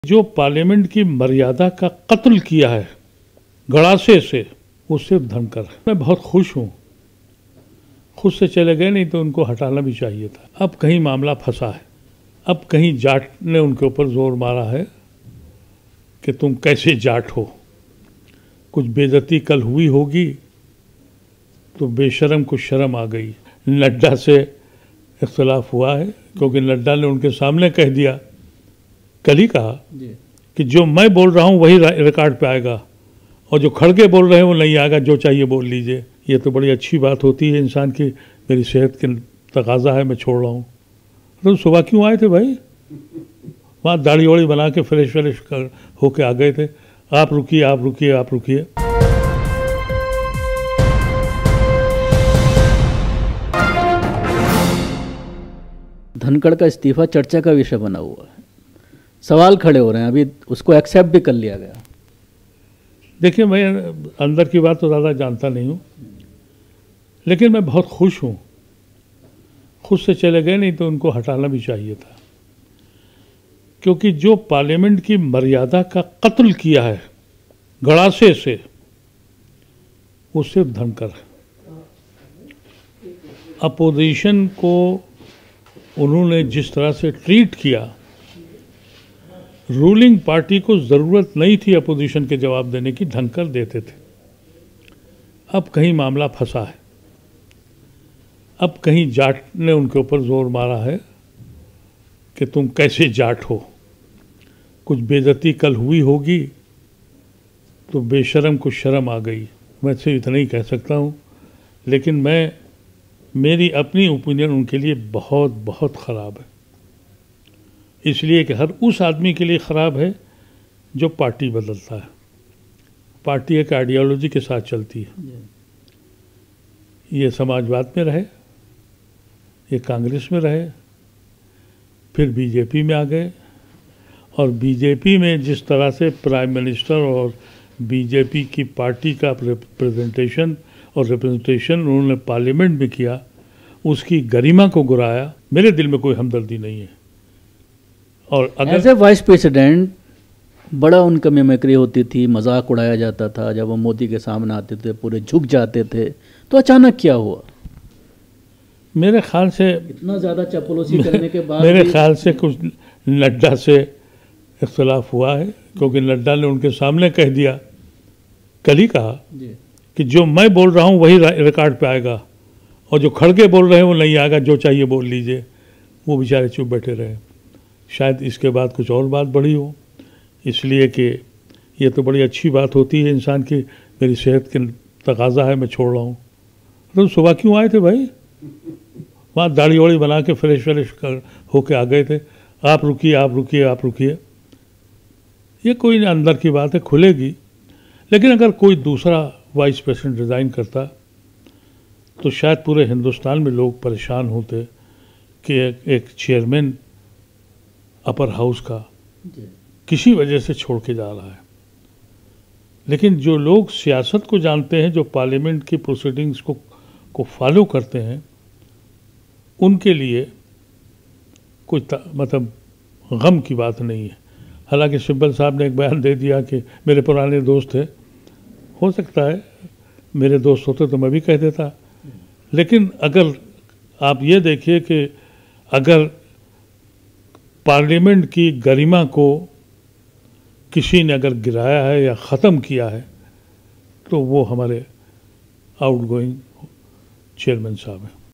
जो पार्लियामेंट की मर्यादा का कत्ल किया है गड़ासे से, वो सिर्फ धनकर है। मैं बहुत खुश हूँ। खुद से चले गए, नहीं तो उनको हटाना भी चाहिए था। अब कहीं मामला फंसा है, अब कहीं जाट ने उनके ऊपर जोर मारा है कि तुम कैसे जाट हो। कुछ बेइज्जती कल हुई होगी तो बेशरम को शर्म आ गई। नड्डा से इख्तलाफ हुआ है क्योंकि नड्डा ने उनके सामने कह दिया, कल ही कहा कि जो मैं बोल रहा हूँ वही रिकॉर्ड पे आएगा और जो खड़गे बोल रहे हैं वो नहीं आएगा, जो चाहिए बोल लीजिए। ये तो बड़ी अच्छी बात होती है इंसान की। मेरी सेहत की तकाजा है, मैं छोड़ रहा हूँ। तो सुबह क्यों आए थे भाई? वहाँ दाढ़ी वाड़ी बना के फ्रेश होके आ गए थे। आप रुकिए, आप रुकिए, आप रुकिए। धनखड़ का इस्तीफा चर्चा का विषय बना हुआ है, सवाल खड़े हो रहे हैं। अभी उसको एक्सेप्ट भी कर लिया गया। देखिए, मैं अंदर की बात तो ज़्यादा जानता नहीं हूँ, लेकिन मैं बहुत खुश हूँ। खुद से चले गए, नहीं तो उनको हटाना भी चाहिए था। क्योंकि जो पार्लियामेंट की मर्यादा का कत्ल किया है गड़ासे से, वो सिर्फ धनकर है। अपोजिशन को उन्होंने जिस तरह से ट्रीट किया, रूलिंग पार्टी को ज़रूरत नहीं थी अपोजिशन के जवाब देने की, धनकर देते थे। अब कहीं मामला फंसा है, अब कहीं जाट ने उनके ऊपर जोर मारा है कि तुम कैसे जाट हो। कुछ बेइज्जती कल हुई होगी तो बेशरम को शर्म आ गई। मैं सिर्फ इतना ही कह सकता हूँ, लेकिन मेरी अपनी ओपिनियन उनके लिए बहुत बहुत ख़राब है। इसलिए कि हर उस आदमी के लिए ख़राब है जो पार्टी बदलता है। पार्टी एक आइडियोलॉजी के साथ चलती है। ये समाजवाद में रहे, ये कांग्रेस में रहे, फिर बीजेपी में आ गए, और बीजेपी में जिस तरह से प्राइम मिनिस्टर और बीजेपी की पार्टी का रिप्रेजेंटेशन उन्होंने पार्लियामेंट में किया, उसकी गरिमा को गिराया। मेरे दिल में कोई हमदर्दी नहीं है। और अगर एज ए वाइस प्रेसिडेंट बड़ा उनका मिमिक्री होती थी, मजाक उड़ाया जाता था। जब वो मोदी के सामने आते थे पूरे झुक जाते थे, तो अचानक क्या हुआ? मेरे ख्याल से इतना ज़्यादा चपलोसी करने के बाद मेरे ख्याल से कुछ नड्डा से इख्तलाफ हुआ है क्योंकि नड्डा ने उनके सामने कह दिया, कल ही कहा कि जो मैं बोल रहा हूँ वही रिकॉर्ड पे आएगा और जो खड़गे बोल रहे हैं वो नहीं आएगा, जो चाहिए बोल लीजिए। वो बेचारे चुप बैठे रहे। शायद इसके बाद कुछ और बात बढ़ी हो, इसलिए कि ये तो बड़ी अच्छी बात होती है इंसान की। मेरी सेहत की तकाजा है, मैं छोड़ रहा हूँ। तो सुबह क्यों आए थे भाई? वहाँ दाढ़ी वाड़ी बना के फ्रेश होके आ गए थे। आप रुकिए, आप रुकिए, आप रुकिए। ये कोई अंदर की बात है, खुलेगी। लेकिन अगर कोई दूसरा वाइस प्रेसिडेंट रिज़ाइन करता तो शायद पूरे हिंदुस्तान में लोग परेशान होते कि एक चेयरमैन अपर हाउस का किसी वजह से छोड़ के जा रहा है। लेकिन जो लोग सियासत को जानते हैं, जो पार्लियामेंट की प्रोसीडिंग्स को फॉलो करते हैं, उनके लिए कोई मतलब गम की बात नहीं है। हालांकि सिब्बल साहब ने एक बयान दे दिया कि मेरे पुराने दोस्त थे। हो सकता है मेरे दोस्त होते तो मैं भी कह देता। लेकिन अगर आप ये देखिए कि अगर पार्लियामेंट की गरिमा को किसी ने अगर गिराया है या ख़त्म किया है, तो वो हमारे आउटगोइंग चेयरमैन साहब हैं।